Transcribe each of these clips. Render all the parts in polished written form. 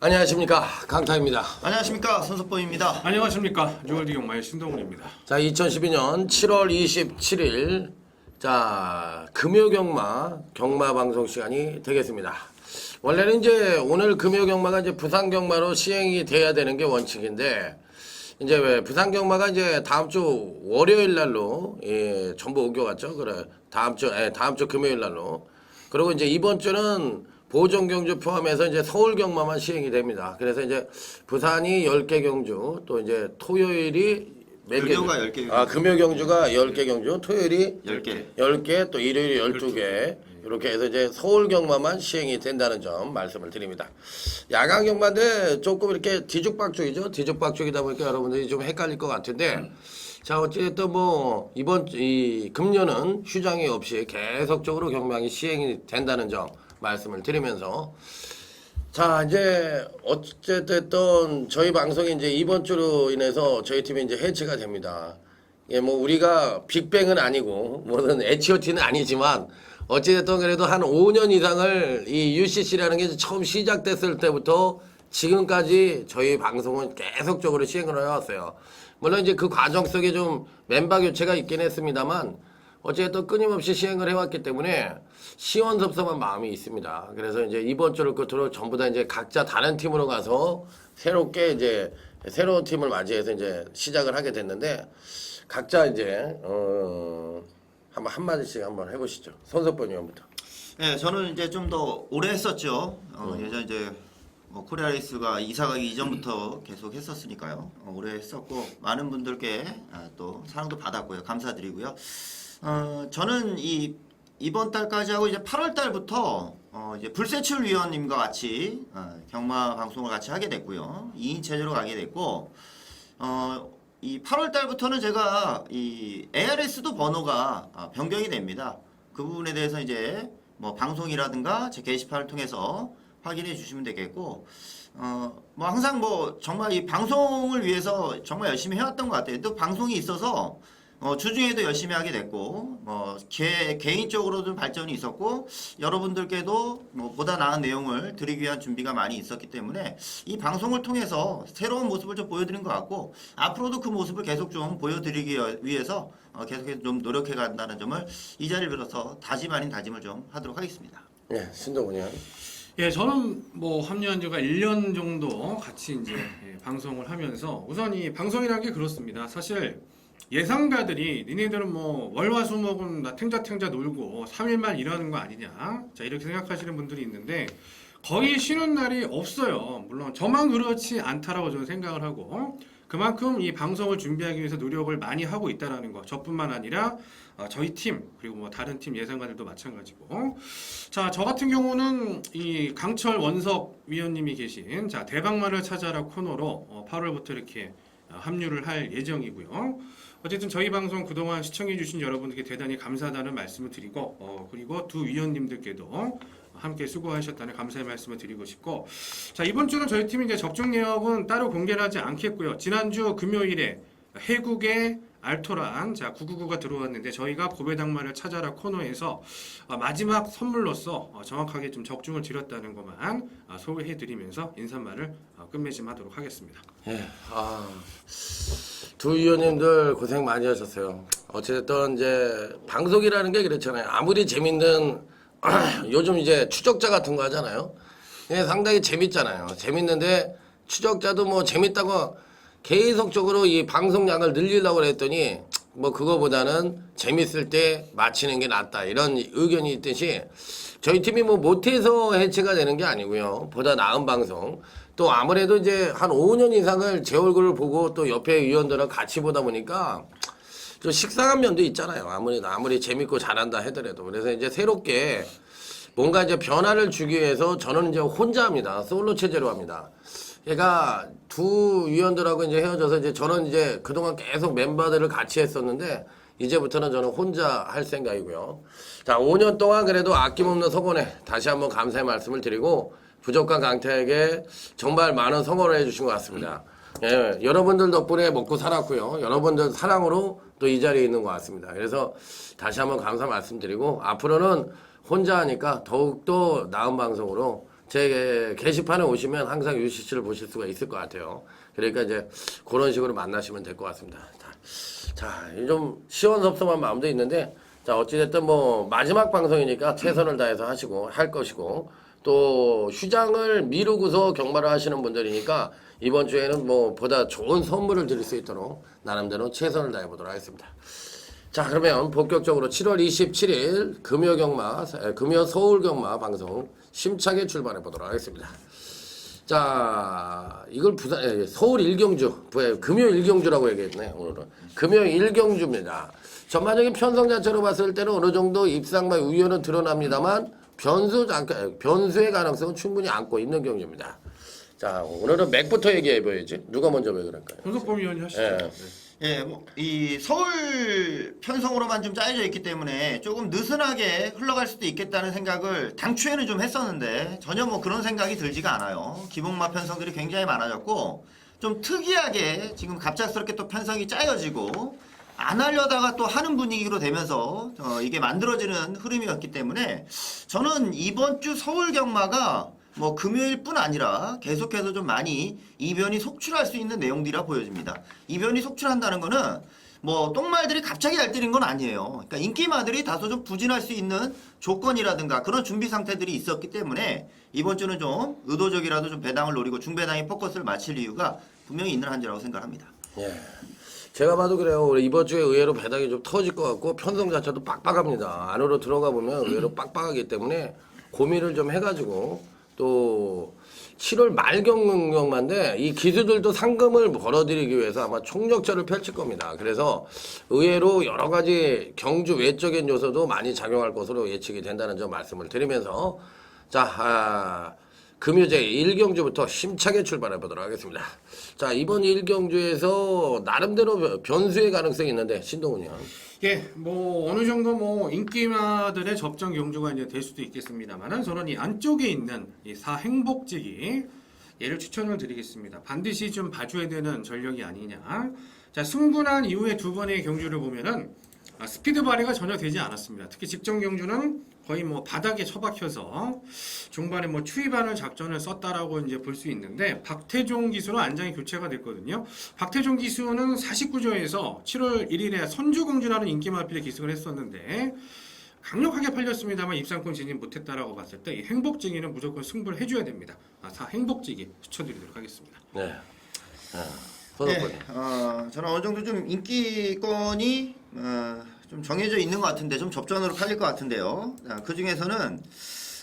안녕하십니까, 강타입니다. 안녕하십니까, 손석보입니다. 안녕하십니까, 뉴월드 경마의 신동훈입니다. 자, 2012년 7월 27일 금요경마 방송 시간이 되겠습니다. 원래는 이제 오늘 금요경마가 이제 부산경마로 시행이 돼야 되는 게 원칙인데, 이제 왜 부산경마가 이제 다음 주 월요일 날로 전부 옮겨갔죠. 그래, 다음 주 금요일 날로. 그리고 이제 이번 주는 보정 경주 포함해서 이제 서울 경마만 시행이 됩니다. 그래서 이제 부산이 10개 경주, 또 이제 토요일이 몇 개? 금요가 10개. 금요 경주가 10개 경주, 토요일이 10개. 10개, 또 일요일이 12개. 이렇게 해서 이제 서울 경마만 시행이 된다는 점 말씀을 드립니다. 야간 경마인데 조금 이렇게 뒤죽박죽이죠. 뒤죽박죽이다 보니까 여러분들이 좀 헷갈릴 것 같은데, 자, 어쨌든 뭐 이번 이 금년은 휴장이 없이 계속적으로 경망이 시행이 된다는 점 말씀을 드리면서, 자, 이제 어쨌든 저희 방송이 이제 이번 주로 인해서 저희 팀이 이제 해체가 됩니다. 예, 뭐 우리가 빅뱅은 아니고 무슨 H.O.T는 아니지만 어찌됐든 그래도 한 5년 이상을 이 UCC라는 게 처음 시작됐을 때부터 지금까지 저희 방송은 계속적으로 시행을 해왔어요. 물론 이제 그 과정 속에 좀 멤버 교체가 있긴 했습니다만 어쨌든 끊임없이 시행을 해왔기 때문에 시원섭섭한 마음이 있습니다. 그래서 이제 이번 주를 끝으로 전부 다 이제 각자 다른 팀으로 가서 새롭게 이제 새로운 팀을 맞이해서 이제 시작을 하게 됐는데, 각자 이제 한번 한마디씩 한번 해보시죠. 손석보 의원부터. 네, 저는 이제 좀 더 오래 했었죠. 예전 이제 코리아레이스가 이사 가기 이전부터 계속 했었으니까요. 오래 했었고 많은 분들께 또 사랑도 받았고요. 감사드리고요. 저는 이번 달까지 하고 이제 8월 달부터 이제 불세출 위원님과 같이 경마 방송을 같이 하게 됐고요. 2인 체제로 가게 됐고, 이 8월 달부터는 제가 이 ARS도 번호가 변경이 됩니다. 그 부분에 대해서 이제 뭐 방송이라든가 제 게시판을 통해서 확인해 주시면 되겠고, 뭐 항상 뭐 정말 이 방송을 위해서 정말 열심히 해왔던 것 같아요. 또 방송이 있어서 주중에도 열심히 하게 됐고, 개인적으로도 발전이 있었고, 여러분들께도 뭐 보다 나은 내용을 드리기 위한 준비가 많이 있었기 때문에 이 방송을 통해서 새로운 모습을 좀 보여드린 것 같고, 앞으로도 그 모습을 계속 좀 보여드리기 위해서 계속해서 좀 노력해 간다는 점을 이 자리를 빌어서 다짐 아닌 다짐을 좀 하도록 하겠습니다. 네, 신동훈 의원. 예, 저는 뭐 합류한 지가 1년 정도 같이 이제 방송을 하면서 우선 이 방송이라는 게 그렇습니다. 사실 예상가들이 니네들은 뭐 월화수목은 나 탱자탱자 놀고 3일만 일하는 거 아니냐, 자 이렇게 생각하시는 분들이 있는데 거의 쉬는 날이 없어요. 물론 저만 그렇지 않다라고 저는 생각을 하고, 그만큼 이 방송을 준비하기 위해서 노력을 많이 하고 있다라는 거, 저뿐만 아니라 저희 팀 그리고 뭐 다른 팀 예상가들도 마찬가지고, 자 저 같은 경우는 이 강철 원석 위원님이 계신 자 대박말을 찾아라 코너로 8월부터 이렇게 합류를 할 예정이고요. 어쨌든 저희 방송 그동안 시청해주신 여러분들께 대단히 감사하다는 말씀을 드리고, 그리고 두 위원님들께도 함께 수고하셨다는 감사의 말씀을 드리고 싶고, 자 이번 주는 저희 팀이 이제 접종 내역은 따로 공개를 하지 않겠고요. 지난주 금요일에 해국의 알토란 999가 들어왔는데 저희가 고배당말을 찾아라 코너에서 마지막 선물로서 정확하게 좀 적중을 드렸다는 것만 소개해드리면서 인사말을 끝맺음하도록 하겠습니다. 예, 두 위원님들 고생 많이 하셨어요. 어쨌든 이제 방송이라는 게 그렇잖아요. 아무리 재밌는 요즘 이제 추적자 같은 거 하잖아요. 상당히 재밌잖아요. 재밌는데 추적자도 뭐 재밌다고 계속적으로 이 방송량을 늘리려고 했더니 뭐 그거보다는 재밌을 때 마치는 게 낫다, 이런 의견이 있듯이 저희 팀이 뭐 못해서 해체가 되는 게 아니고요. 보다 나은 방송, 또 아무래도 이제 한 5년 이상을 제 얼굴을 보고 또 옆에 위원들은 같이 보다 보니까 좀 식상한 면도 있잖아요. 아무리 재밌고 잘한다 하더라도. 그래서 이제 새롭게 뭔가 이제 변화를 주기 위해서 저는 이제 혼자 합니다. 솔로 체제로 합니다. 그러니까 두 위원들하고 이제 헤어져서 이제 저는 이제 그동안 계속 멤버들을 같이 했었는데 이제부터는 저는 혼자 할 생각이고요. 자, 5년 동안 그래도 아낌없는 성원에 다시 한번 감사의 말씀을 드리고, 부족한 강태에게 정말 많은 성원을 해주신 것 같습니다. 예, 여러분들 덕분에 먹고 살았고요. 여러분들 사랑으로 또 이 자리에 있는 것 같습니다. 그래서 다시 한번 감사 말씀드리고, 앞으로는 혼자 하니까 더욱더 나은 방송으로 제 게시판에 오시면 항상 UCC를 보실 수가 있을 것 같아요. 그러니까 이제 그런 식으로 만나시면 될 것 같습니다. 자, 좀 시원섭섭한 마음도 있는데, 자, 어찌됐든 뭐 마지막 방송이니까 최선을 다해서 하시고 할 것이고, 또 휴장을 미루고서 경마를 하시는 분들이니까 이번 주에는 뭐 보다 좋은 선물을 드릴 수 있도록 나름대로 최선을 다해 보도록 하겠습니다. 자, 그러면 본격적으로 7월 27일 금요 서울 경마 방송 심차게 출발해 보도록 하겠습니다. 자, 이걸 서울 일경주, 금요 일경주라고 얘기했네, 오늘은. 금요 일경주입니다. 전반적인 편성 자체로 봤을 때는 어느 정도 입상과 우연은 드러납니다만, 변수의 가능성은 충분히 안고 있는 경주입니다. 자, 오늘은 맥부터 얘기해 봐야지. 누가 먼저 왜 그럴까요? 손석범 위원이 하시죠. 예. 네. 예, 뭐 이 서울 편성으로만 좀 짜여져 있기 때문에 조금 느슨하게 흘러갈 수도 있겠다는 생각을 당초에는 좀 했었는데 전혀 뭐 그런 생각이 들지가 않아요. 기복마 편성들이 굉장히 많아졌고 좀 특이하게 지금 갑작스럽게 또 편성이 짜여지고 안 하려다가 또 하는 분위기로 되면서 이게 만들어지는 흐름이었기 때문에 저는 이번 주 서울 경마가 뭐 금요일뿐 아니라 계속해서 좀 많이 이변이 속출할 수 있는 내용들이라 보여집니다. 이변이 속출한다는 거는 뭐 똥말들이 갑자기 알뜨린 건 아니에요. 그러니까 인기마들이 다소 좀 부진할 수 있는 조건이라든가 그런 준비 상태들이 있었기 때문에 이번 주는 좀 의도적이라도 좀 배당을 노리고 중배당이 포커스를 맞출 이유가 분명히 있는 한지라고 생각합니다. 예. 제가 봐도 그래요. 우리 이번 주에 의외로 배당이 좀 터질 것 같고 편성 자체도 빡빡합니다. 안으로 들어가 보면 의외로 빡빡하기 때문에 고민을 좀 해가지고 또 7월 말 경영만데 이 기수들도 상금을 벌어들이기 위해서 아마 총력전을 펼칠 겁니다. 그래서 의외로 여러 가지 경주 외적인 요소도 많이 작용할 것으로 예측이 된다는 점 말씀을 드리면서 자, 금요제 1경주부터 힘차게 출발해 보도록 하겠습니다. 자, 이번 1경주에서 나름대로 변수의 가능성이 있는데 신동훈 의원. 예, 뭐 어느 정도 뭐 인기마들의 접전 경주가 이제 될 수도 있겠습니다만은 저는 이 안쪽에 있는 이 사행복지기 얘를 추천을 드리겠습니다. 반드시 좀 봐줘야 되는 전력이 아니냐. 자, 승분한 이후에 두 번의 경주를 보면은 스피드 발휘가 전혀 되지 않았습니다. 특히 직전 경주는 거의 뭐 바닥에 처박혀서 중반에 뭐 추이반을 작전을 썼다라고 이제 볼 수 있는데 박태종 기수로 안장이 교체가 됐거든요. 박태종 기수는 49조에서 7월 1일에 선주공주라는 인기마필에 기승을 했었는데 강력하게 팔렸습니다만 입상권 진입 못했다라고 봤을 때 이 행복지기는 무조건 승부를 해줘야 됩니다. 행복지기 추천드리도록 하겠습니다. 네. 네, 저는 어느 정도 좀 인기권이 좀 정해져 있는 것 같은데 좀 접전으로 팔릴 것 같은데요. 그 중에서는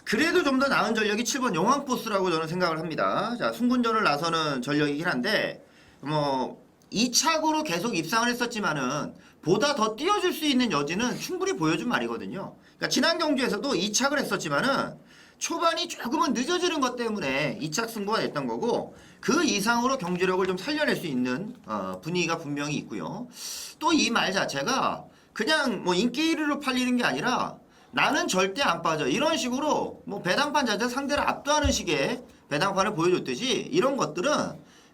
그래도 좀 더 나은 전력이 7번 용왕포스라고 저는 생각을 합니다. 자, 순군전을 나서는 전력이긴 한데 뭐 2착으로 계속 입상을 했었지만은 보다 더 뛰어줄 수 있는 여지는 충분히 보여준 말이거든요. 그러니까 지난 경주에서도 2착을 했었지만은 초반이 조금은 늦어지는 것 때문에 2착 승부가 됐던 거고 그 이상으로 경주력을 좀 살려낼 수 있는 분위기가 분명히 있고요. 또 이 말 자체가 그냥 뭐 인기로 팔리는 게 아니라 나는 절대 안 빠져 이런 식으로 뭐 배당판 자체 상대를 압도하는 식의 배당판을 보여줬듯이 이런 것들은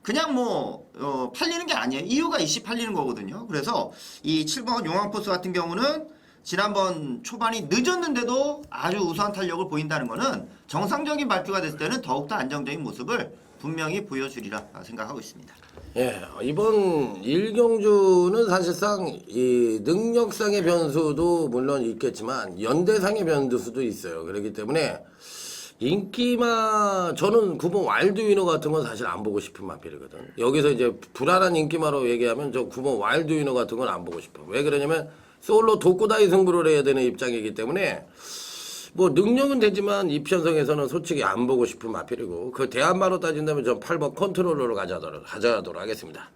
그냥 뭐 팔리는 게 아니에요. 이유가 있이 팔리는 거거든요. 그래서 이 7번 용왕포스 같은 경우는 지난번 초반이 늦었는데도 아주 우수한 탄력을 보인다는 것은 정상적인 발표가 됐을 때는 더욱더 안정적인 모습을 분명히 보여주리라 생각하고 있습니다. 예, 이번 1경주는 사실상 이 능력상의 변수도 물론 있겠지만 연대상의 변수도 있어요. 그렇기 때문에 인기마 저는 9번 와일드 위너 같은 건 사실 안 보고 싶은 마필이거든. 여기서 이제 불안한 인기마로 얘기하면 저 9번 와일드 위너 같은 건 안 보고 싶어. 왜 그러냐면 솔로 독고다이 승부를 해야 되는 입장이기 때문에 뭐 능력은 되지만 이 편성에서는 솔직히 안 보고 싶은 마필이고 그 대안마로 따진다면 전 8번 컨트롤러로 가져가도록 하겠습니다.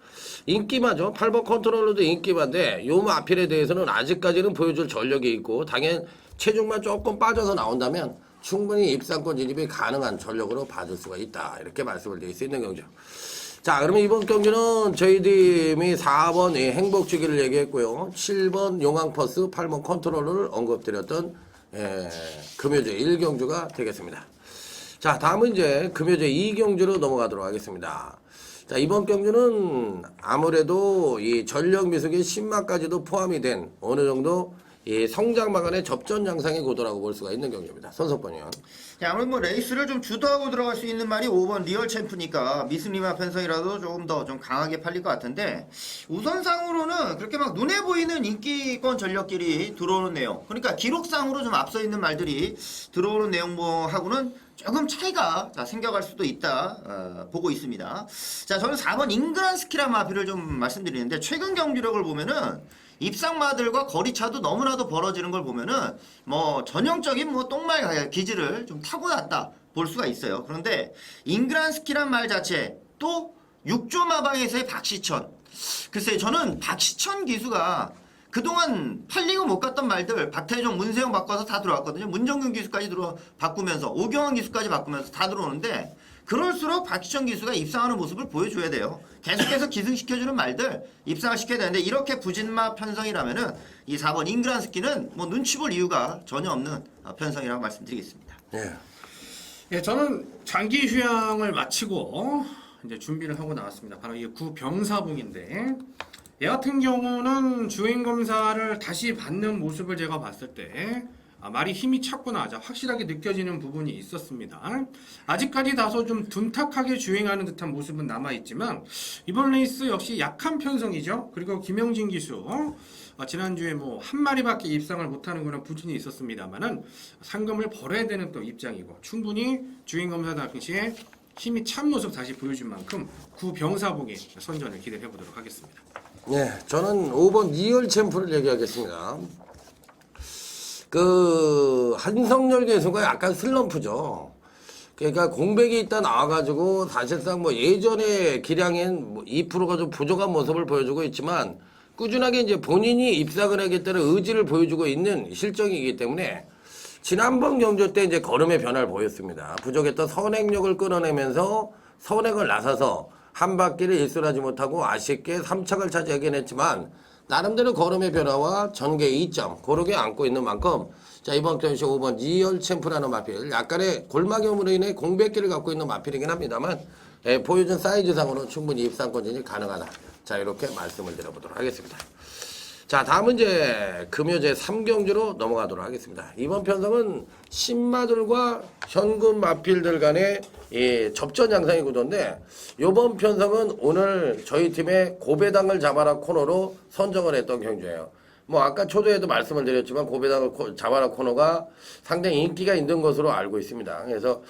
인기마죠. 8번 컨트롤러도 인기마인데 요 마필에 대해서는 아직까지는 보여줄 전력이 있고 당연 체중만 조금 빠져서 나온다면 충분히 입상권 진입이 가능한 전력으로 봐줄 수가 있다. 이렇게 말씀을 드릴 수 있는 경주. 자, 그러면 이번 경기는 저희 팀이 4번 행복주기를 얘기했고요. 7번 용왕퍼스, 8번 컨트롤러를 언급드렸던 금요제 1경주가 되겠습니다. 자, 다음은 이제 금요제 2경주로 넘어가도록 하겠습니다. 자, 이번 경주는 아무래도 이 전력 미숙의 신마까지도 포함이 된 어느 정도 이 성장 마감의 접전 양상의 고도라고 볼 수가 있는 경기입니다. 손석번 의원. 아무래도 뭐 레이스를 좀 주도하고 들어갈 수 있는 말이 5번 리얼 챔프니까 미스리마 편성이라도 조금 더 좀 강하게 팔릴 것 같은데 우선상으로는 그렇게 막 눈에 보이는 인기권 전력끼리 들어오는 내용 그러니까 기록상으로 좀 앞서 있는 말들이 들어오는 내용하고는 조금 차이가 생겨갈 수도 있다 보고 있습니다. 자 저는 4번 잉그란스키란 마필을 좀 말씀드리는데 최근 경기력을 보면은 입상마들과 거리차도 너무나도 벌어지는 걸 보면은 뭐 전형적인 뭐 똥말 기질을 좀 타고났다 볼 수가 있어요. 그런데 잉그란스키란 말 자체 또 6조 마방에서의 박시천 글쎄 저는 박시천 기수가 그동안 팔리고 못 갔던 말들 박태종, 문세영 바꿔서 다 들어왔거든요. 문정균 기수까지 바꾸면서 오경환 기수까지 바꾸면서 다 들어오는데 그럴수록 박시천 기수가 입상하는 모습을 보여줘야 돼요. 계속해서 기승시켜주는 말들 입상을 시켜야 되는데 이렇게 부진마 편성이라면은 이 4번 잉그란스키는 뭐 눈치 볼 이유가 전혀 없는 편성이라고 말씀드리겠습니다. 예. 예, 저는 장기 휴양을 마치고 이제 준비를 하고 나왔습니다. 바로 이게 구병사봉인데 얘 같은 경우는 주행 검사를 다시 받는 모습을 제가 봤을 때 말이 힘이 찼구나 확실하게 느껴지는 부분이 있었습니다. 아직까지 다소 좀 둔탁하게 주행하는 듯한 모습은 남아있지만 이번 레이스 역시 약한 편성이죠. 그리고 김영진 기수 지난주에 뭐 한 마리밖에 입상을 못하는 그런 부진이 있었습니다만은 상금을 벌어야 되는 또 입장이고 충분히 주행검사 당시에 힘이 찬 모습 다시 보여준 만큼 구병사봉의 선전을 기대해 보도록 하겠습니다. 예, 저는 5번 리얼 챔프를 얘기하겠습니다. 그 한성열 개수가 약간 슬럼프죠. 그러니까 공백이 있다 나와가지고 사실상 뭐 예전에 기량인 뭐 2%가 좀 부족한 모습을 보여주고 있지만 꾸준하게 이제 본인이 입상을 하겠다는 의지를 보여주고 있는 실정이기 때문에 지난번 경주 때 이제 걸음의 변화를 보였습니다. 부족했던 선행력을 끌어내면서 선행을 나서서 한 바퀴를 일술하지 못하고 아쉽게 3착을 차지하긴 했지만 나름대로 걸음의 변화와 전개 2점 고르게 안고 있는 만큼 자 이번 경시 5번 리얼 챔프라는 마필 약간의 골막염으로 인해 공백기를 갖고 있는 마필이긴 합니다만 보여준 사이즈상으로 충분히 입상권 진입 가능하다. 자 이렇게 말씀을 드려보도록 하겠습니다. 자 다음은 이제 금요제 3경주로 넘어가도록 하겠습니다. 이번 편성은 신마들과 현금 마필들 간의 접전 양상의 구도인데 이번 편성은 오늘 저희 팀의 고배당을 잡아라 코너로 선정을 했던 경주예요. 뭐 아까 초도에도 말씀을 드렸지만 고배당을 잡아라 코너가 상당히 인기가 있는 것으로 알고 있습니다. 그래서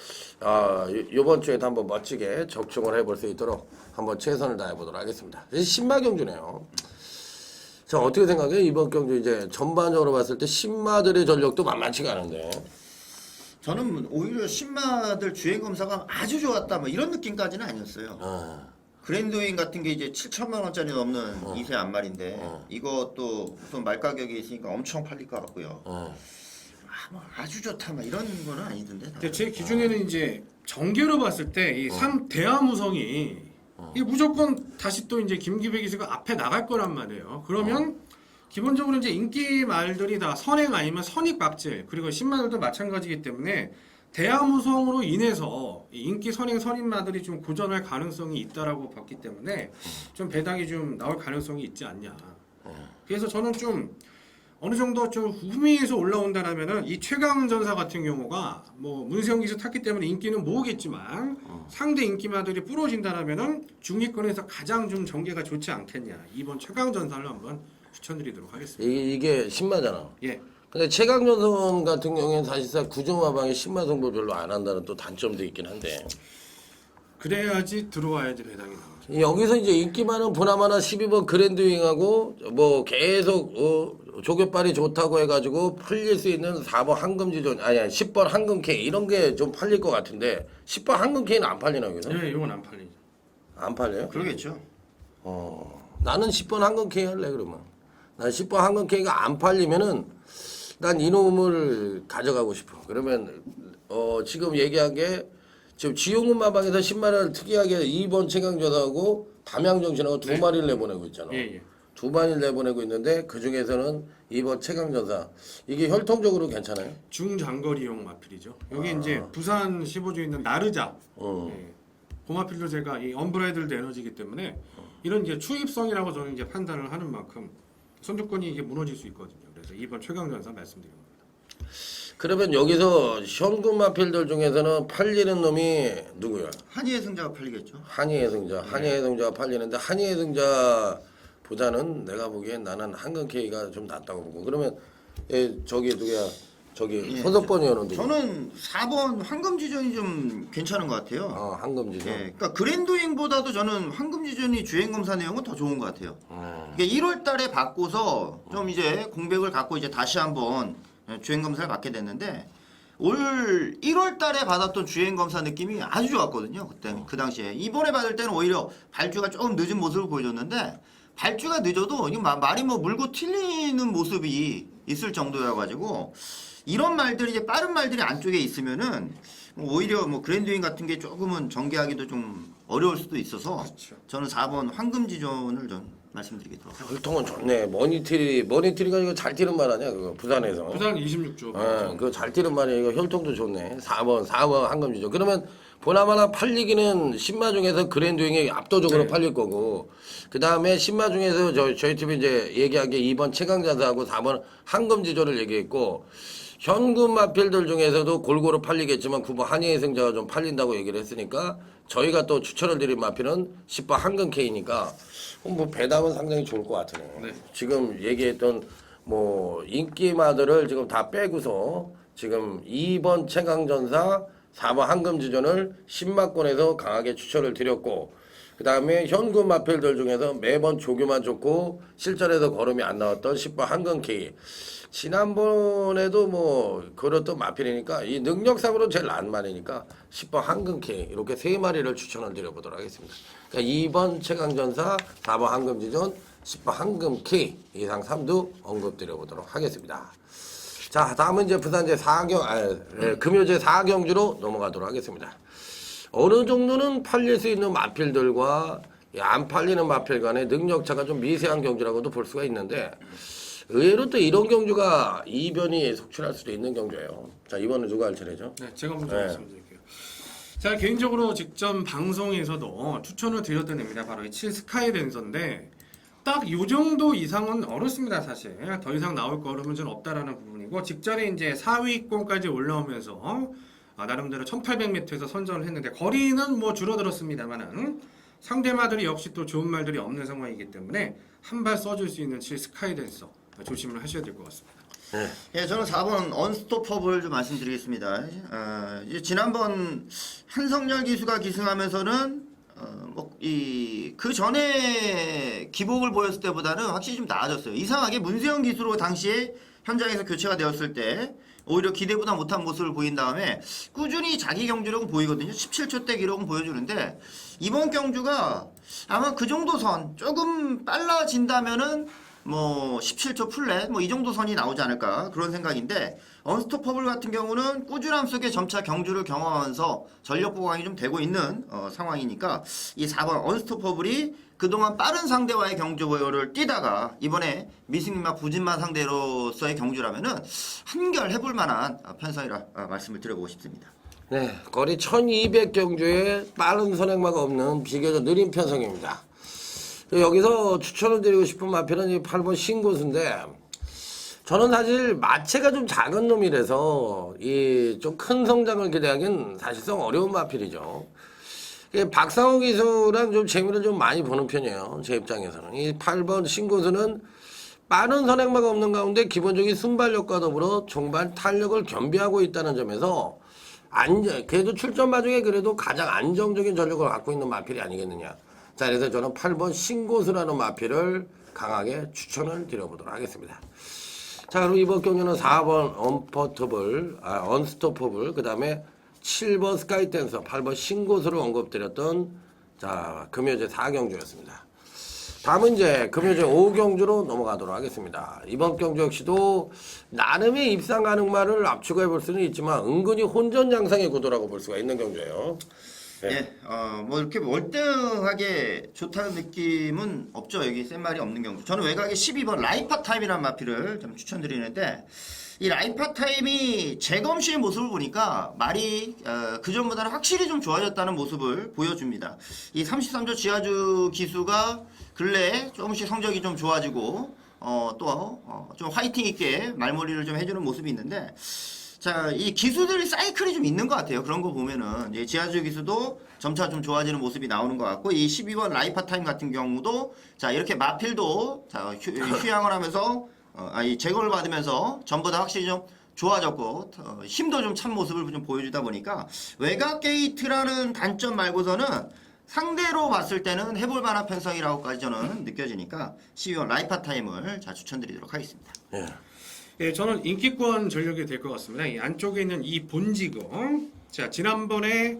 이번 주에도 한번 멋지게 적중을 해볼 수 있도록 한번 최선을 다해보도록 하겠습니다. 신마 경주네요. 자 어떻게 생각해요? 이번 경주 이제 전반적으로 봤을 때 신마들의 전력도 만만치가 않은데 저는 오히려 신마들 주행 검사가 아주 좋았다 뭐 이런 느낌까지는 아니었어요. 그랜드윙 같은 게 이제 7천만 원짜리 넘는 2세 안말인데 이것도 우선 말 가격이 있으니까 엄청 팔릴 것 같고요. 뭐 아주 좋다 막 이런 거는 아니던데. 근데 제 기준에는 이제 전개로 봤을 때 이 대하무성이 이게 무조건 다시 또 이제 김기배 기수가 앞에 나갈 거란 말이에요. 그러면 기본적으로 이제 인기 말들이 다 선행 아니면 선익 박질 그리고 신마들도 마찬가지이기 때문에 대하무성으로 인해서 인기 선행 선임마들이 좀 고전할 가능성이 있다라고 봤기 때문에 좀 배당이 좀 나올 가능성이 있지 않냐. 그래서 저는 좀 어느 정도 좀 후미에서 올라온다라면은 이 최강전사 같은 경우가 뭐 문세영 기수 탔기 때문에 인기는 모으겠지만 상대 인기마들이 부러진다라면은 중위권에서 가장 좀 전개가 좋지 않겠냐. 이번 최강전사를 한번 추천드리도록 하겠습니다. 이게 신마잖아. 예. 근데 최강전선 같은 경우에는 사실상 구조마방에 신마 승부 별로 안 한다는 또 단점도 있긴 한데 그래야지 들어와야지 배당이 나오죠. 여기서 이제 인기 많은 보나마나 12번 그랜드윙하고 뭐 계속 조교빨이 좋다고 해가지고 풀릴 수 있는 4번 한금지존 아니 10번 한금K 이런 게 좀 팔릴 것 같은데 10번 한금K는 안 팔리나 여기서? 네, 이건 안 팔리죠. 안 팔려요? 그러겠죠. 나는 10번 한금K 할래 그러면. 난 10번 한금K가 안 팔리면은 난 이놈을 가져가고 싶어. 그러면 지금 얘기한 게 지금 지용훈 마방에서 10만원을 특이하게 2번 최강전하고 담양정신하고 두 마리를 내보내고 있잖아. 예. 두 마리를 내보내고 있는데 그 중에서는 2번 최강전사 이게 혈통적으로 괜찮아요? 중장거리용 마필이죠. 여기 이제 부산 15주에 있는 나르자. 예. 고마필도 제가 이 언브라이들드 에너지이기 때문에 이런 이제 추입성이라고 저는 이제 판단을 하는 만큼 선두권이 이게 무너질 수 있거든요. 그래서 2번 최강전사 말씀드린 겁니다. 그러면 여기서 현금 마필들 중에서는 팔리는 놈이 누구야? 한의의 승자가 팔리겠죠. 한의의 승자. 한의의 승자가 팔리는데 한의의 승자보다는 내가 보기엔 나는 한금 K가 좀 낫다고 보고. 그러면 저기 누구야? 저기 예, 소속번 의원은 누구? 저는 4번 황금지존이 좀 괜찮은 것 같아요. 한금지죠. 예, 그러니까 그랜드윙보다도 저는 황금지존이 주행검사 내용은 더 좋은 것 같아요. 이게 1월달에 받고서 좀 이제 공백을 갖고 이제 다시 한번 주행검사를 받게 됐는데 올 1월달에 받았던 주행검사 느낌이 아주 좋았거든요. 그때 그 당시에 이번에 받을 때는 오히려 발주가 조금 늦은 모습을 보여줬는데 발주가 늦어도 이거 말이 뭐 물고 튈리는 모습이 있을 정도여 가지고. 이런 말들이 이제 빠른 말들이 안쪽에 있으면은 오히려 뭐 그랜드윙 같은 게 조금은 전개하기도 좀 어려울 수도 있어서 그렇죠. 저는 4번 황금지존을 좀 말씀드리겠습니다. 혈통은 좋네. 머니트리가 이거 잘 뛰는 말 아니야? 그거 부산에서. 부산 26조. 그거 잘 뛰는 말이야. 이거 혈통도 좋네. 4번 한금지죠. 그러면 보나마나 팔리기는 신마 중에서 그랜드윙이 압도적으로 네. 팔릴 거고, 그 다음에 신마 중에서 저희 팀이 이제 얘기한 게 2번 최강자사하고 4번 한금지조를 얘기했고, 현금 마필들 중에서도 골고루 팔리겠지만 9번 한의의 승자가 좀 팔린다고 얘기를 했으니까 저희가 또 추천을 드린 마필은 10번 한금 K니까 뭐 배당은 상당히 좋을 것 같으네요. 네. 지금 얘기했던 뭐 인기마들을 지금 다 빼고서 지금 2번 최강전사 4번 한금지존을 신마권에서 강하게 추천을 드렸고, 그 다음에 현금 마필들 중에서 매번 조교만 좋고 실전에서 걸음이 안 나왔던 10번 한금 K. 지난번에도 뭐 그렇던 마필이니까 이 능력상으로 제일 나은 말이니까 10번 한금 K 이렇게 세 마리를 추천을 드려보도록 하겠습니다. 그러니까 2번 최강전사, 4번 한금지존, 10번 한금 K 이상 3두 언급드려보도록 하겠습니다. 자, 다음은 이제 부산제 4경, 금요제 4경주로 넘어가도록 하겠습니다. 어느 정도는 팔릴 수 있는 마필들과 안 팔리는 마필 간의 능력차가 좀 미세한 경주라고도 볼 수가 있는데, 의외로 또 이런 경주가 이변이 속출할 수도 있는 경주예요. 자, 이번에 누가 할 차례죠? 네, 제가 먼저 네. 말씀드릴게요. 제가 개인적으로 직전 방송에서도 추천을 드렸던 애입니다. 바로 이 7 스카이 댄서인데 딱 이 정도 이상은 어렵습니다, 사실. 더 이상 나올 거름은 좀 없다라는 부분이고, 직전에 이제 4위권까지 올라오면서 나름대로 1800m에서 선전을 했는데 거리는 뭐 줄어들었습니다만은 상대마들이 역시 또 좋은 말들이 없는 상황이기 때문에 한 발 써줄 수 있는 7 스카이 댄서 조심을 하셔야 될 것 같습니다. 예, 저는 4번 언스토퍼블 좀 말씀드리겠습니다. 이제 지난번 한성열 기수가 기승하면서는 그 전에 기복을 보였을 때보다는 확실히 좀 나아졌어요. 이상하게 문세영 기수로 당시에 현장에서 교체가 되었을 때 오히려 기대보다 못한 모습을 보인 다음에 꾸준히 자기 경주력은 보이거든요. 17초대 기록은 보여주는데 이번 경주가 아마 그 정도 선 조금 빨라진다면은 뭐 17초 플랫 뭐 이 정도 선이 나오지 않을까 그런 생각인데, 언스토퍼블 같은 경우는 꾸준함 속에 점차 경주를 경험하면서 전력 보강이 좀 되고 있는 상황이니까 이 4번 언스토퍼블이 그동안 빠른 상대와의 경주를 뛰다가 이번에 미승민마 부진마 상대로서의 경주라면은 한결 해볼 만한 편성이라 말씀을 드려보고 싶습니다. 네, 거리 1200경주에 빠른 선행마가 없는 비교적 느린 편성입니다. 여기서 추천을 드리고 싶은 마필은 이 8번 신고수인데, 저는 사실 마체가 좀 작은 놈이라서 이 좀 큰 성장을 기대하기는 사실상 어려운 마필이죠. 박상호 기수랑 좀 재미를 좀 많이 보는 편이에요, 제 입장에서는. 이 8번 신고수는 빠른 선행마가 없는 가운데 기본적인 순발력과 더불어 종반 탄력을 겸비하고 있다는 점에서 그래도 출전마 중에 그래도 가장 안정적인 전력을 갖고 있는 마필이 아니겠느냐. 자, 그래서 저는 8번 신고수라는 마필을 강하게 추천을 드려보도록 하겠습니다. 자, 그럼 이번 경기는 4번 언스토퍼블, 그 다음에 7번 스카이댄서, 8번 신고수를 언급드렸던 자, 금요제 4경주였습니다. 다음은 이제 금요제 5경주로 넘어가도록 하겠습니다. 이번 경주 역시도 나름의 입상 가능말을 압축해 볼 수는 있지만 은근히 혼전 양상의 구도라고 볼 수가 있는 경주예요. 네. 예, 뭐 이렇게 월등하게 좋다는 느낌은 없죠. 여기 센 말이 없는 경우. 저는 외곽에 12번 라이파 타임이라는 마필을 좀 추천드리는데, 이 라이파 타임이 재검시의 모습을 보니까 말이 그 전보다는 확실히 좀 좋아졌다는 모습을 보여줍니다. 이 33조 지하주 기수가 근래에 조금씩 성적이 좀 좋아지고 좀 화이팅 있게 말머리를 좀 해주는 모습이 있는데, 자, 이 기수들이 사이클이 좀 있는 것 같아요. 그런 거 보면은 이제 지하주 기수도 점차 좀 좋아지는 모습이 나오는 것 같고, 이 12번 라이파 타임 같은 경우도 자 이렇게 마필도 자 휴양을 하면서 이 제거를 받으면서 전부 다 확실히 좀 좋아졌고 힘도 좀 찬 모습을 좀 보여주다 보니까 외곽 게이트라는 단점 말고서는 상대로 봤을 때는 해볼 만한 편성이라고까지 저는 느껴지니까 12번 라이파 타임을 자 추천드리도록 하겠습니다. 예. 예, 저는 인기권 전력이 될 것 같습니다. 이 안쪽에 있는 이 본지금, 자 지난번에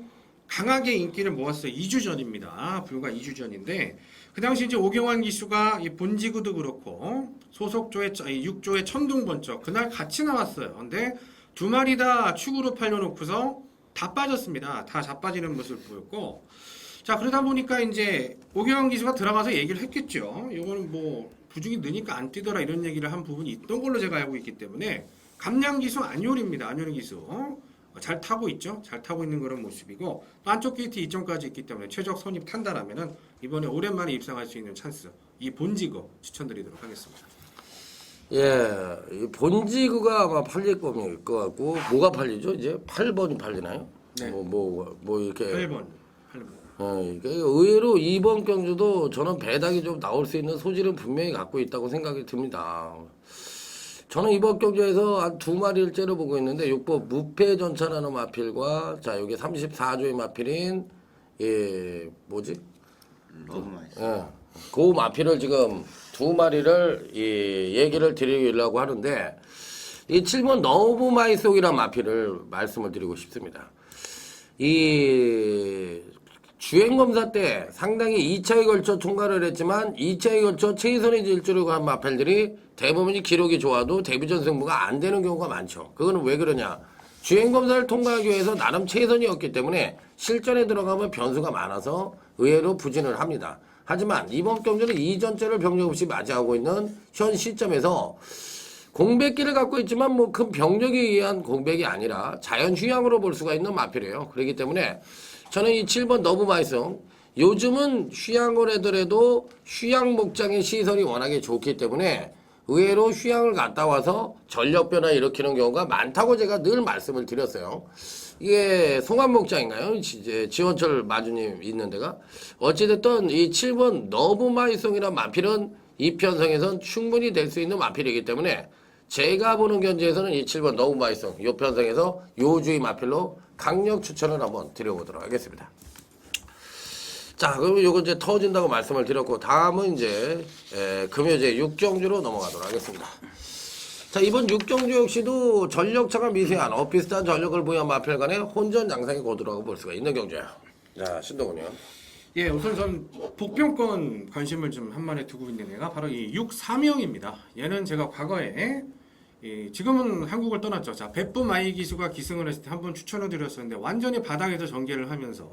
강하게 인기를 모았어요. 2주 전입니다. 불과 2주 전인데 그 당시 이제 오경환 기수가 이 본지구도 그렇고 소속조의 6조의 천둥번쩍 그날 같이 나왔어요. 근데 두 마리 다 축으로 팔려놓고서 다 빠졌습니다. 다 자빠지는 모습을 보였고, 자 그러다 보니까 이제 오경환 기수가 들어가서 얘기를 했겠죠. 이거는 뭐 부중이 느니까 안 뛰더라 이런 얘기를 한 부분이 있던 걸로 제가 알고 있기 때문에 감량 기수 안효리입니다. 안효리 기수 잘 타고 있죠. 잘 타고 있는 그런 모습이고 또 안쪽 게이트 2점까지 있기 때문에 최적 선입 탄다라면은 이번에 오랜만에 입상할 수 있는 찬스 이 본지거 추천드리도록 하겠습니다. 예, 이 본지구가 아마 팔릴 것 같고, 뭐가 팔리죠? 이제 8번이 팔리나요? 네. 뭐 이렇게. 8번. 이게 의외로 이번 경주도 저는 배당이 좀 나올 수 있는 소질은 분명히 갖고 있다고 생각이 듭니다. 저는 이번 경주에서 한 두 마리를 째려보고 있는데 6번 무패전차라는 마필과 자 여기 34조의 마필인 뭐지? 너무 맛있어. 예, 그 마필을 지금 두 마리를 얘기를 드리려고 하는데 이 7번 너무 마이송이라는 마필을 말씀을 드리고 싶습니다. 이 주행검사 때 상당히 2차에 걸쳐 통과를 했지만 2차에 걸쳐 최선의 질주를 한 마펠들이 대부분이 기록이 좋아도 데뷔전 승부가 안 되는 경우가 많죠. 그거는 왜 그러냐? 주행검사를 통과하기 위해서 나름 최선이었기 때문에 실전에 들어가면 변수가 많아서 의외로 부진을 합니다. 하지만 이번 경주는 이전째를 병력 없이 맞이하고 있는 현 시점에서 공백기를 갖고 있지만 뭐 큰 병력에 의한 공백이 아니라 자연 휴양으로 볼 수가 있는 마필이에요. 그렇기 때문에 저는 이 7번 너무 마이송 요즘은 휴양을 하더라도 휴양 목장의 시설이 워낙에 좋기 때문에 의외로 휴양을 갔다 와서 전력 변화 일으키는 경우가 많다고 제가 늘 말씀을 드렸어요. 이게 송암 목장인가요? 이제 지원철 마주님 있는 데가 어찌됐든 이 7번 너무 마이송이란 마필은 이 편성에선 충분히 될 수 있는 마필이기 때문에 제가 보는 견지에서는 이 7번 너무 마이송 이 편성에서 요주의 마필로 강력 추천을 한번 드려보도록 하겠습니다. 자, 그러면 요거 이제 터진다고 말씀을 드렸고, 다음은 이제, 금요제 6경주로 넘어가도록 하겠습니다. 자, 이번 6경주 역시도 전력차가 미세한, 비슷한 전력을 보유한 마필 간의 혼전 양상의 고도라고 볼 수가 있는 경주예요. 자, 신동훈이요. 예, 우선 전 복병권 관심을 좀 한만에 두고 있는 애가 바로 이 6사명입니다. 얘는 제가 과거에 지금은 한국을 떠났죠. 자, 베프 마이 기수가 기승을 했을 때 한번 추천을 드렸었는데 완전히 바닥에서 전개를 하면서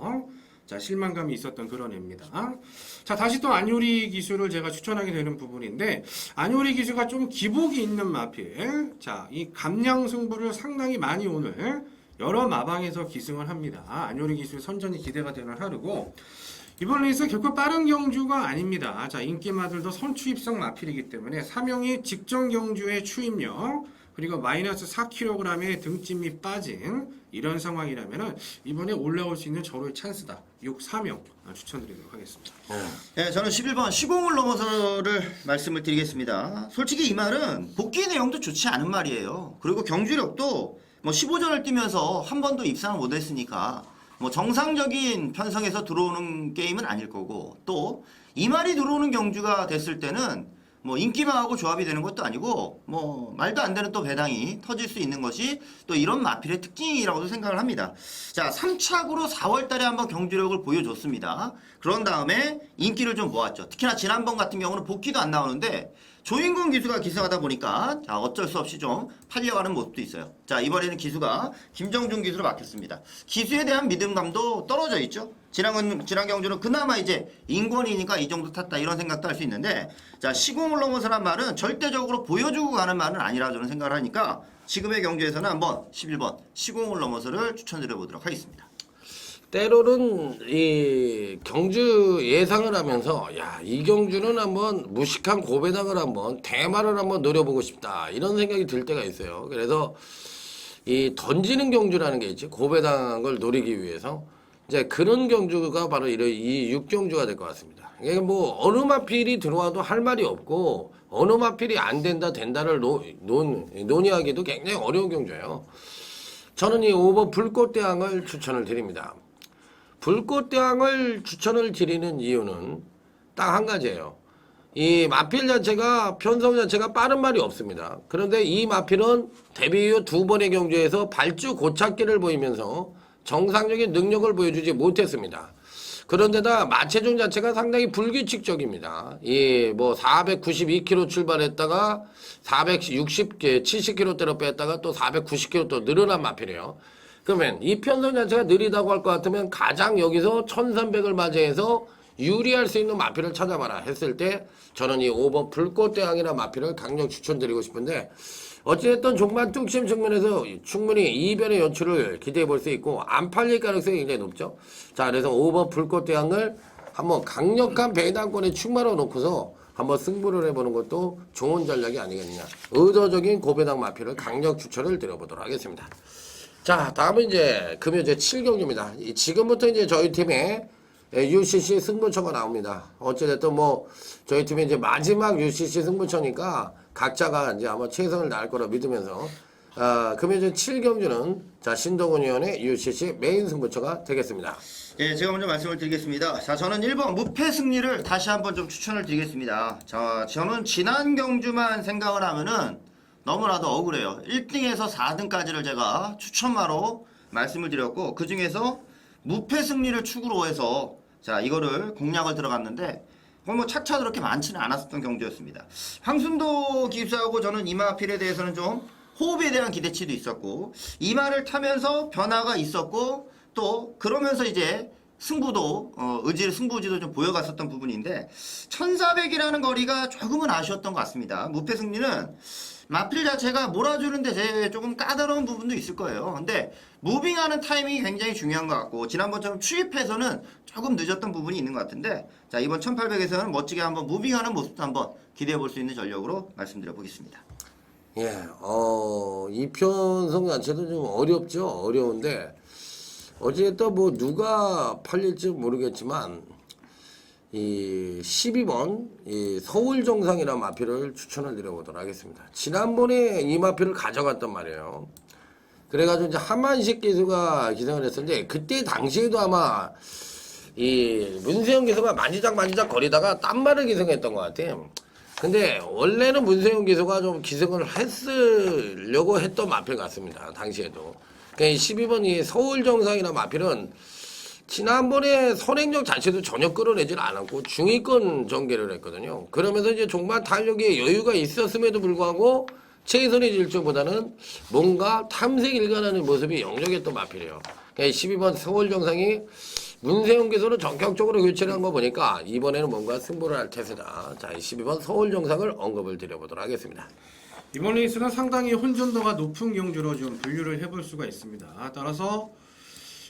자 실망감이 있었던 그런 애입니다. 자, 다시 또 안요리 기수를 제가 추천하게 되는 부분인데 안요리 기수가 좀 기복이 있는 마필. 자, 이 감량 승부를 상당히 많이 오늘 여러 마방에서 기승을 합니다. 안요리 기수 선전이 기대가 되는 하루고 이번 레이스 결코 빠른 경주가 아닙니다. 자, 인기마들도 선추입성 마필이기 때문에 사명이 직전 경주의 추입력 그리고 마이너스 4kg의 등짐이 빠진 이런 상황이라면은 이번에 올라올 수 있는 절호의 찬스다. 6사명 추천드리도록 하겠습니다. 네, 저는 11번 시공을 넘어서를 말씀을 드리겠습니다. 솔직히 이 말은 복귀 내용도 좋지 않은 말이에요. 그리고 경주력도 뭐 15전을 뛰면서 한 번도 입상을 못했으니까 뭐 정상적인 편성에서 들어오는 게임은 아닐 거고 또 이 말이 들어오는 경주가 됐을 때는 뭐 인기망하고 조합이 되는 것도 아니고 뭐 말도 안 되는 또 배당이 터질 수 있는 것이 또 이런 마필의 특징이라고도 생각을 합니다. 자, 3착으로 4월달에 한번 경주력을 보여줬습니다. 그런 다음에 인기를 좀 모았죠. 특히나 지난번 같은 경우는 복귀도 안 나오는데 조인공 기수가 기승하다 보니까 자 어쩔 수 없이 좀 팔려가는 모습도 있어요. 자, 이번에는 기수가 김정준 기수로 바뀌었습니다. 기수에 대한 믿음감도 떨어져 있죠. 지난 경주는 그나마 이제 인권이니까 이 정도 탔다 이런 생각도 할 수 있는데 자, 시공을 넘어서란 말은 절대적으로 보여주고 가는 말은 아니라 저는 생각을 하니까 지금의 경주에서는 한번 11번 시공을 넘어서를 추천드려 보도록 하겠습니다. 때로는 이 경주 예상을 하면서 야, 이 경주는 한번 무식한 고배당을 한번 대마를 한번 노려보고 싶다 이런 생각이 들 때가 있어요. 그래서 이 던지는 경주라는 게 있지 고배당을 노리기 위해서 이제 그런 경주가 바로 이 6경주가 될 것 같습니다. 이게 뭐 어느 마필이 들어와도 할 말이 없고 어느 마필이 안 된다 된다를 논의하기도 굉장히 어려운 경주예요. 저는 이 5번 불꽃대왕을 추천을 드립니다. 불꽃대왕을 추천을 드리는 이유는 딱 한 가지예요. 이 마필 자체가 편성 자체가 빠른 말이 없습니다. 그런데 이 마필은 데뷔 이후 2번의 경주에서 발주 고착기를 보이면서 정상적인 능력을 보여주지 못했습니다. 그런데다 마체중 자체가 상당히 불규칙적입니다. 이 뭐 492km 출발했다가 70km대로 뺐다가 또 490km 또 늘어난 마필이에요. 그러면 이 편성 자체가 느리다고 할 것 같으면 가장 여기서 1300을 맞이해서 유리할 수 있는 마필을 찾아봐라 했을 때 저는 이 5번 불꽃대왕이라는 마필을 강력 추천드리고 싶은데 어찌됐든 종반 뚝심 측면에서 충분히 이변의 연출을 기대해 볼 수 있고 안 팔릴 가능성이 굉장히 높죠. 자, 그래서 5번 불꽃대왕을 한번 강력한 배당권에 충만해 놓고서 한번 승부를 해보는 것도 좋은 전략이 아니겠느냐. 의도적인 고배당 마필을 강력 추천을 드려보도록 하겠습니다. 자, 다음은 이제 금요제 7경주입니다. 지금부터 이제 저희 팀에 UCC 승부처가 나옵니다. 어찌됐든 뭐 저희 팀이 이제 마지막 UCC 승부처니까 각자가 이제 아마 최선을 다할 거라 믿으면서 금요제 7경주는 자 신동훈 의원의 UCC 메인 승부처가 되겠습니다. 예, 제가 먼저 말씀을 드리겠습니다. 자, 저는 1번 무패 승리를 다시 한번 좀 추천을 드리겠습니다. 자, 저는 지난 경주만 생각을 하면은 너무나도 억울해요. 1등에서 4등까지를 제가 추천마로 말씀을 드렸고 그 중에서 무패 승리를 축으로 해서 자 이거를 공략을 들어갔는데 그건 뭐 차차 그렇게 많지는 않았었던 경주였습니다. 황순도 기수하고 저는 이마필에 대해서는 좀 호흡에 대한 기대치도 있었고 이마를 타면서 변화가 있었고 또 그러면서 이제 승부도 승부지도 좀 보여갔었던 부분인데 1400이라는 거리가 조금은 아쉬웠던 것 같습니다. 무패 승리는 마필 자체가 몰아주는데 조금 까다로운 부분도 있을 거예요. 근데 무빙하는 타이밍이 굉장히 중요한 것 같고 지난번처럼 추입해서는 조금 늦었던 부분이 있는 것 같은데 자 이번 1800에서는 멋지게 한번 무빙하는 모습도 한번 기대해 볼 수 있는 전력으로 말씀드려 보겠습니다. 예, 이 편성 자체도 좀 어렵죠. 어려운데 어쨌든 뭐 누가 팔릴지 모르겠지만 이 12번 이 서울 정상이라는 마필을 추천을 드려보도록 하겠습니다. 지난번에 이 마필을 가져갔단 말이에요. 그래가지고 이제 한만식 기수가 기생을 했었는데 그때 당시에도 아마 이 문세영 기수가 만지작 거리다가 딴말을 기생했던 것 같아요. 근데 원래는 문세영 기수가 좀 기생을 했으려고 했던 마필 같습니다. 당시에도. 그러니까 이 12번 이 서울 정상이라는 마필은 지난번에 선행력 자체도 전혀 끌어내질 않았고 중위권 전개를 했거든요. 그러면서 이제 종반 탄력에 여유가 있었음에도 불구하고 최선의 질주보다는 뭔가 탐색 일관하는 모습이 역력했던 마필이에요. 그러니까 12번 서울 정상이 문세영 기수로 전격적으로 교체를 한 거 보니까 이번에는 뭔가 승부를 할 태세다. 자, 12번 서울 정상을 언급을 드려보도록 하겠습니다. 이번 레이스는 상당히 혼전도가 높은 경주로 좀 분류를 해볼 수가 있습니다. 따라서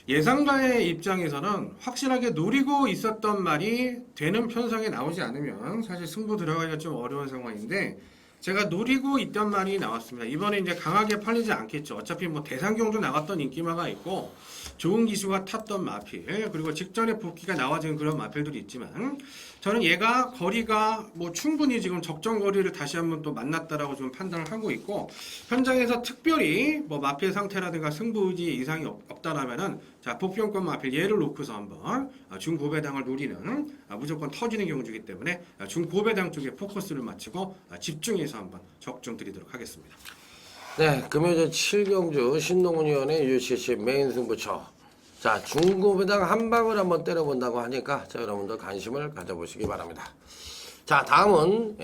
예상가의 입장에서는 확실하게 노리고 있었던 말이 되는 편성에 나오지 않으면 사실 승부 들어가기가 좀 어려운 상황인데 제가 노리고 있던 말이 나왔습니다. 이번에 이제 강하게 팔리지 않겠죠. 어차피 뭐 대상경주 나갔던 인기마가 있고 좋은 기수가 탔던 마필 그리고 직전에 복귀가 나와진 그런 마필들이 있지만 저는 얘가 거리가 뭐 충분히 지금 적정 거리를 다시 한번 또 만났다라고 좀 판단을 하고 있고 현장에서 특별히 뭐 마필 상태라든가 승부 의지 이상이 없다라면은 자 복병권 마필 얘를 놓고서 한번 중고배당을 노리는 무조건 터지는 경주이기 때문에 중고배당 쪽에 포커스를 맞추고 집중해서 한번 적중 드리도록 하겠습니다. 네, 금요제 7경주 신동훈 의원의 UCC 메인 승부처. 자, 중고배당 한 방을 한번 때려본다고 하니까 자, 여러분들 관심을 가져보시기 바랍니다. 자, 다음은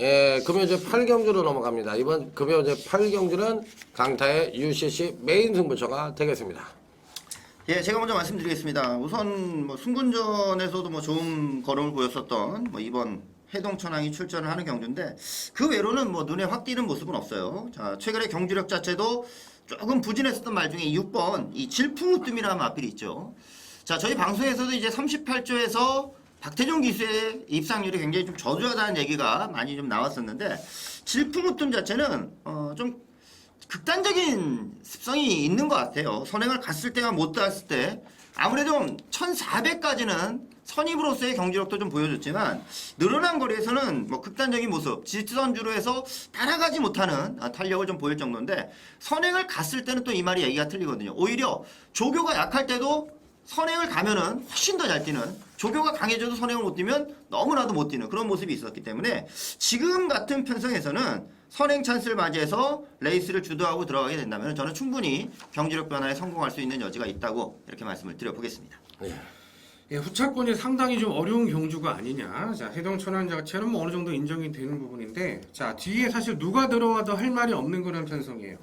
금요제 8경주로 넘어갑니다. 이번 금요제 8경주는 강타의 UCC 메인 승부처가 되겠습니다. 예, 제가 먼저 말씀드리겠습니다. 우선 뭐 순군전에서도 뭐 좋은 걸음을 보였었던 뭐 이번 해동천왕이 출전을 하는 경주인데 그 외로는 뭐 눈에 확 띄는 모습은 없어요. 자, 최근에 경주력 자체도 조금 부진했었던 말 중에 6번 이 질풍우뜸이라는 마필이 있죠. 자, 저희 방송에서도 이제 38조에서 박태종 기수의 입상률이 굉장히 좀 저조하다는 얘기가 많이 좀 나왔었는데 질풍노tum 자체는 좀 극단적인 습성이 있는 것 같아요. 선행을 갔을 때와 못 갔을 때 아무래도 1400까지는 선입으로서의 경지력도 좀 보여줬지만 늘어난 거리에서는 뭐 극단적인 모습, 직선주로 해서 따라가지 못하는 탄력을 좀 보일 정도인데 선행을 갔을 때는 또 이 말이 얘기가 틀리거든요. 오히려 조교가 약할 때도 선행을 가면은 훨씬 더 잘 뛰는, 조교가 강해져도 선행을 못 뛰면 너무나도 못 뛰는 그런 모습이 있었기 때문에 지금 같은 편성에서는 선행 찬스를 맞이해서 레이스를 주도하고 들어가게 된다면 저는 충분히 경지력 변화에 성공할 수 있는 여지가 있다고 이렇게 말씀을 드려보겠습니다. 예, 후차권이 상당히 좀 어려운 경주가 아니냐. 자, 해동 천안 자체는 뭐 어느 정도 인정이 되는 부분인데, 자, 뒤에 사실 누가 들어와도 할 말이 없는 그런 편성이에요.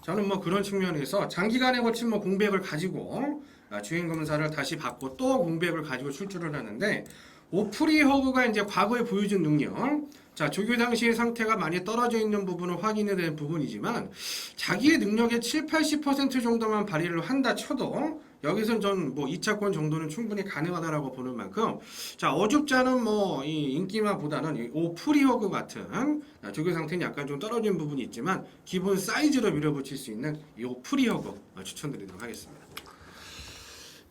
저는 뭐 그런 측면에서 장기간에 걸친 뭐 공백을 가지고 주행 검사를 다시 받고 또 공백을 가지고 출주를 하는데, 오프리 허그가 이제 과거에 보여준 능력, 자, 조교 당시의 상태가 많이 떨어져 있는 부분은 확인이 된 부분이지만 자기의 능력의 70-80% 정도만 발휘를 한다 쳐도 여기서는 전 뭐 2차권 정도는 충분히 가능하다라고 보는 만큼, 자, 어줍잖은 뭐 이 인기마보다는 이 오프리 허그 같은 조교 상태는 약간 좀 떨어진 부분이 있지만 기본 사이즈로 밀어붙일 수 있는 이 오프리 허그 추천드리도록 하겠습니다.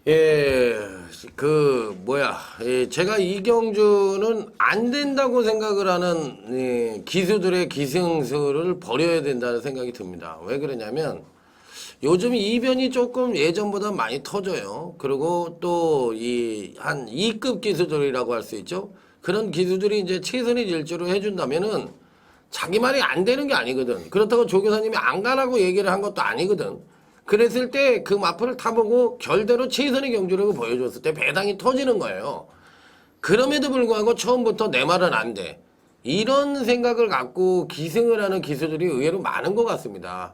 예, 제가 이 경주는 안 된다고 생각을 하는 기수들의 기승수를 버려야 된다는 생각이 듭니다. 왜 그러냐면 요즘 이변이 조금 예전보다 많이 터져요. 그리고 또 한 2급 기수들이라고 할 수 있죠. 그런 기수들이 이제 최선의 질주를 해준다면은 자기 말이 안 되는 게 아니거든. 그렇다고 조교사님이 안 가라고 얘기를 한 것도 아니거든. 그랬을 때 그 마포를 타보고 결대로 최선의 경주력을 보여줬을 때 배당이 터지는 거예요. 그럼에도 불구하고 처음부터 내 말은 안 돼. 이런 생각을 갖고 기승을 하는 기수들이 의외로 많은 것 같습니다.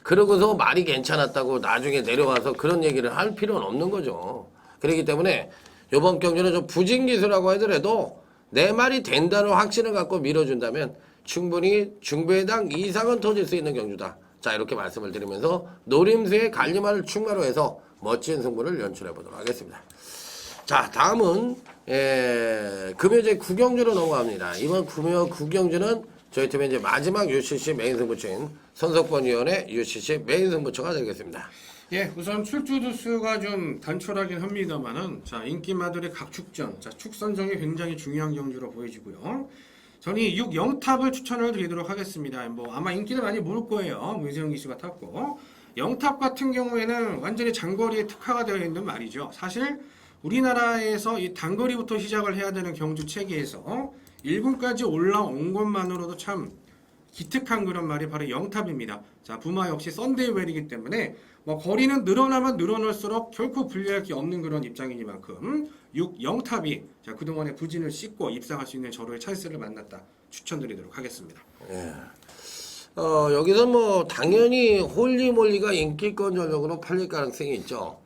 그러고서 말이 괜찮았다고 나중에 내려와서 그런 얘기를 할 필요는 없는 거죠. 그렇기 때문에 이번 경주는 좀 부진기수라고 하더라도 내 말이 된다는 확신을 갖고 밀어준다면 충분히 중배당 이상은 터질 수 있는 경주다. 자, 이렇게 말씀을 드리면서 노림수의 갈리마를 충마로 해서 멋진 승부를 연출해 보도록 하겠습니다. 자, 다음은 금요제 9경주로 넘어갑니다. 이번 금요 9경주는 저희 팀의 이제 마지막 UCC 메인 승부처인 선석권위원회 UCC 메인 승부처가 되겠습니다. 예, 우선 출주 두수가 좀 단촐하긴 합니다만은, 자, 인기마들의 각축전, 자, 축선정이 굉장히 중요한 경주로 보여지고요. 저는 이 6영탑을 추천을 드리도록 하겠습니다. 뭐 아마 인기를 많이 모를 거예요. 문세영 기수가 탔고, 영탑 같은 경우에는 완전히 장거리에 특화가 되어 있는 말이죠. 사실 우리나라에서 이 단거리부터 시작을 해야 되는 경주 체계에서 1군까지 올라온 것만으로도 참 기특한 그런 말이 바로 영탑입니다. 자, 부마 역시 썬데이 웰이기 때문에 뭐 거리는 늘어나면 늘어날수록 결코 불리할 게 없는 그런 입장이니만큼 6영탑이 자, 그동안의 부진을 씻고 입상할 수 있는 저로의 찬스를 만났다 추천드리도록 하겠습니다. 예. 여기서 뭐 당연히 홀리몰리가 인기권 전적으로 팔릴 가능성이 있죠.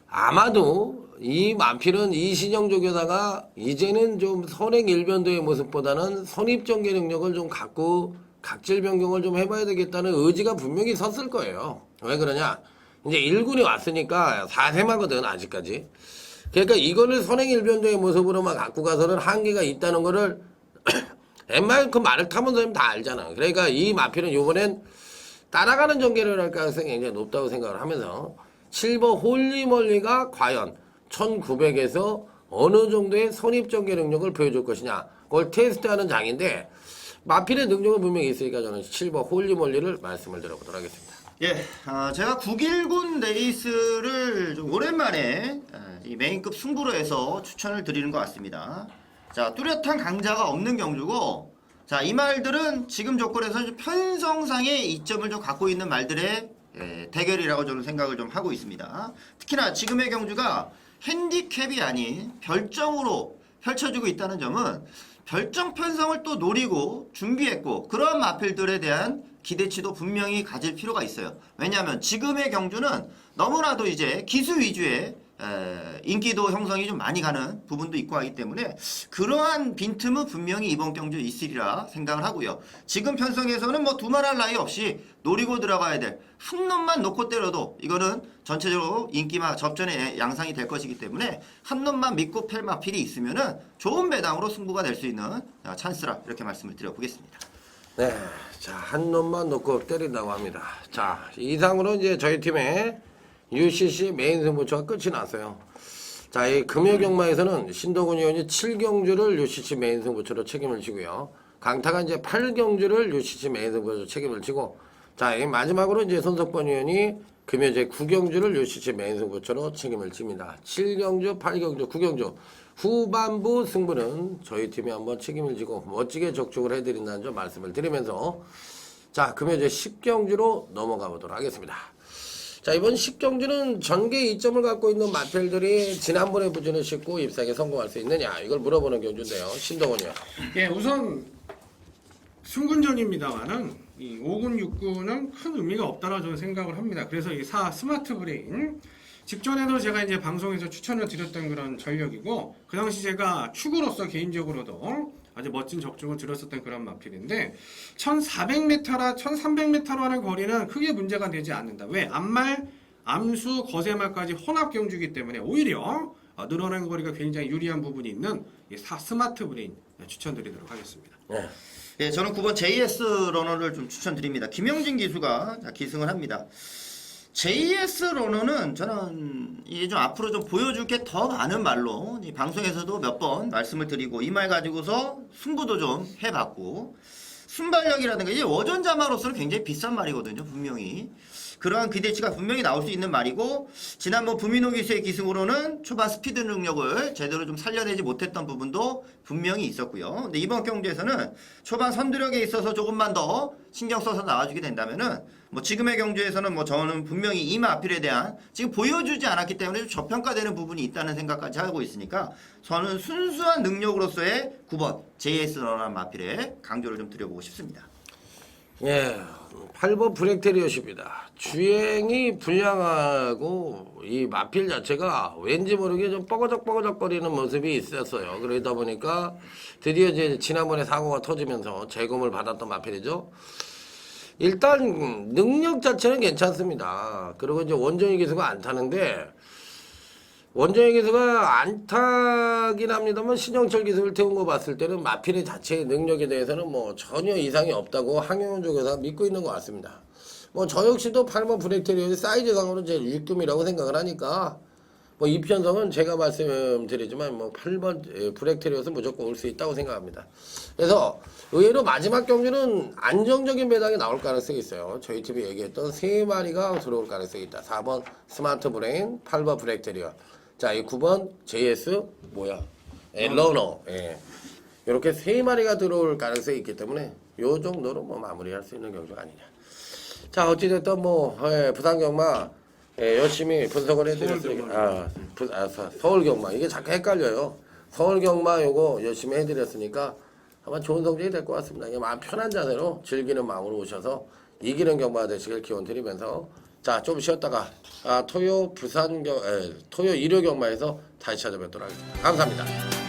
아마도 이 만필은 이신영 조교사가 이제는 좀 선행 일변도의 모습보다는 선입전개 능력을 좀 갖고 각질 변경을 좀 해봐야 되겠다는 의지가 분명히 섰을 거예요. 왜 그러냐? 이제 1군이 왔으니까 4세마거든 아직까지. 그러니까 이거를 선행 일변도의 모습으로만 갖고 가서는 한계가 있다는 거를 웬만큼 말을 타본 사람이 다 알잖아. 그러니까 이 마필은 이번엔 따라가는 전개를 할 가능성이 굉장히 높다고 생각을 하면서 7번 홀리몰리가 과연 1900에서 어느 정도의 선입전개 능력을 보여줄 것이냐, 그걸 테스트하는 장인데 마필의 능력은 분명히 있으니까 저는 7번 홀리몰리를 말씀을 드려보도록 하겠습니다. 예, 제가 9일군 레이스를 좀 오랜만에 이 메인급 승부로 해서 추천을 드리는 것 같습니다. 자, 뚜렷한 강자가 없는 경주고, 자, 이 말들은 지금 조건에서 좀 편성상의 이점을 좀 갖고 있는 말들의 대결이라고 저는 생각을 좀 하고 있습니다. 특히나 지금의 경주가 핸디캡이 아닌 별정으로 펼쳐지고 있다는 점은 별정 편성을 또 노리고 준비했고, 그러한 마필들에 대한 기대치도 분명히 가질 필요가 있어요. 왜냐하면 지금의 경주는 너무나도 이제 기수 위주의 인기도 형성이 좀 많이 가는 부분도 있고 하기 때문에 그러한 빈틈은 분명히 이번 경주 있으리라 생각을 하고요. 지금 편성에서는 뭐 두말할 나위 없이 노리고 들어가야 될 한 놈만 놓고 때려도 이거는 전체적으로 인기만 접전의 양상이 될 것이기 때문에 한 놈만 믿고 팰 마필이 있으면은 좋은 배당으로 승부가 될 수 있는 찬스라 이렇게 말씀을 드려보겠습니다. 네, 자, 한 놈만 놓고 때린다고 합니다. 자, 이상으로 이제 저희 팀의 UCC 메인 승부처가 끝이 났어요. 자, 이 금요경마에서는 신도근 의원이 7경주를 UCC 메인 승부처로 책임을 지고요. 강타가 이제 8경주를 UCC 메인 승부처로 책임을 지고, 자, 이 마지막으로 이제 손석번 의원이 금요제 9경주를 UCC 메인 승부처로 책임을 집니다. 7경주, 8경주, 9경주. 후반부 승부는 저희 팀이 한번 책임을 지고 멋지게 적중을 해드린다는 점 말씀을 드리면서, 자, 금요제 10경주로 넘어가 보도록 하겠습니다. 자, 이번 10경주는 전개 2점을 갖고 있는 마필들이 지난번에 부진을 싣고 입상에 성공할 수 있느냐, 이걸 물어보는 경주인데요. 신동원이요. 예, 우선 승군전입니다만은 이 5군, 6군은 큰 의미가 없다고 저는 생각을 합니다. 그래서 이 4 스마트 브레인 직전에도 제가 이제 방송에서 추천을 드렸던 그런 전력이고, 그 당시 제가 축으로서 개인적으로도 아주 멋진 적중을 드렸었던 그런 마필인데 1400m라 1300m로 하는 거리는 크게 문제가 되지 않는다. 왜? 암말, 암수, 거세말까지 혼합 경주이기 때문에 오히려 늘어나는 거리가 굉장히 유리한 부분이 있는 이 4 스마트 브레인 추천드리도록 하겠습니다. 네. 예, 저는 9번 JS 러너를 좀 추천드립니다. 김영진 기수가 기승을 합니다. JS 러너는 저는 이게 좀 앞으로 좀 보여줄 게 더 많은 말로 이 방송에서도 몇 번 말씀을 드리고 이 말 가지고서 승부도 좀 해봤고, 순발력이라든가 이게 워전자마로서는 굉장히 비싼 말이거든요. 분명히 그러한 기대치가 분명히 나올 수 있는 말이고, 지난번 부민호 기수의 기승으로는 초반 스피드 능력을 제대로 좀 살려내지 못했던 부분도 분명히 있었고요. 근데 이번 경주에서는 초반 선두력에 있어서 조금만 더 신경 써서 나와주게 된다면은 뭐 지금의 경주에서는 뭐 저는 분명히 이 마필에 대한 지금 보여주지 않았기 때문에 좀 저평가되는 부분이 있다는 생각까지 하고 있으니까 저는 순수한 능력으로서의 9번 JS 러너라는 마필에 강조를 좀 드려보고 싶습니다. 예, 8번 브렉테리엇입니다. 주행이 불량하고 이 마필 자체가 왠지 모르게 좀 뻐거적뻐거적거리는 모습이 있었어요. 그러다 보니까 드디어 이제 지난번에 사고가 터지면서 재검을 받았던 마필이죠. 일단 능력 자체는 괜찮습니다. 그리고 이제 원정희 기수가 안 타는데, 원정희 기수가 안 타긴 합니다만 신영철 기수를 태운 거 봤을 때는 마필의 자체의 능력에 대해서는 뭐 전혀 이상이 없다고 황영훈 조교사가 믿고 있는 것 같습니다. 뭐 저 역시도 8번 브렉테리엇의 사이즈상으로 제 6금이라고 생각을 하니까 뭐 이 편성은 제가 말씀드리지만 뭐 8번 브렉테리엇은 무조건 올 수 있다고 생각합니다. 그래서 의외로 마지막 경주는 안정적인 배당이 나올 가능성이 있어요. 저희 팀이 얘기했던 3마리가 들어올 가능성이 있다. 4번 스마트 브레인, 8번 브렉테리엇. 자, 이 9번 JS 러너. 예. 이렇게 3마리가 들어올 가능성이 있기 때문에 요 정도로 뭐 마무리할 수 있는 경주가 아니냐. 자, 어찌됐든 뭐 부산 경마 열심히 분석을 해드렸으니까 서울 경마 이게 자꾸 헷갈려요. 서울 경마 요거 열심히 해드렸으니까 아마 좋은 성적이 될 것 같습니다. 이게 마음 편한 자세로 즐기는 마음으로 오셔서 이기는 경마가 되시길 기원 드리면서, 자, 좀 쉬었다가 토요 일요 경마에서 다시 찾아뵙도록 하겠습니다. 감사합니다.